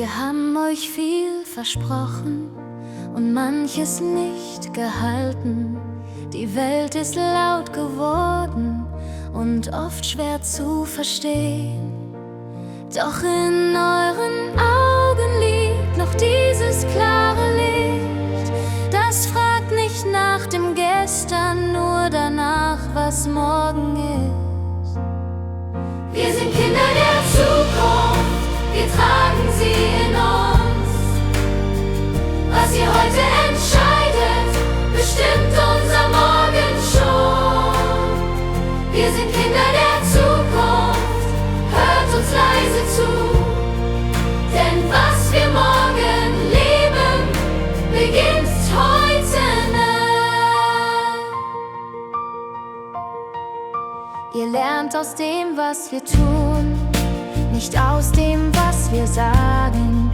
Wir haben euch viel versprochen und manches nicht gehalten. Die Welt ist laut geworden und oft schwer zu verstehen. Doch in euren Augen liegt noch dieses klare Licht. Das fragt nicht nach dem Gestern, nur danach, was morgen ist. Wir sind Kinder der Zukunft, wir tragen sie in uns. Was ihr heute entscheidet, bestimmt unser Morgen schon. Wir sind Kinder der Zukunft, hört uns leise zu. Denn was wir morgen leben, beginnt heute Nacht. Ihr lernt aus dem, was wir tun, nicht aus dem, was wir sagen.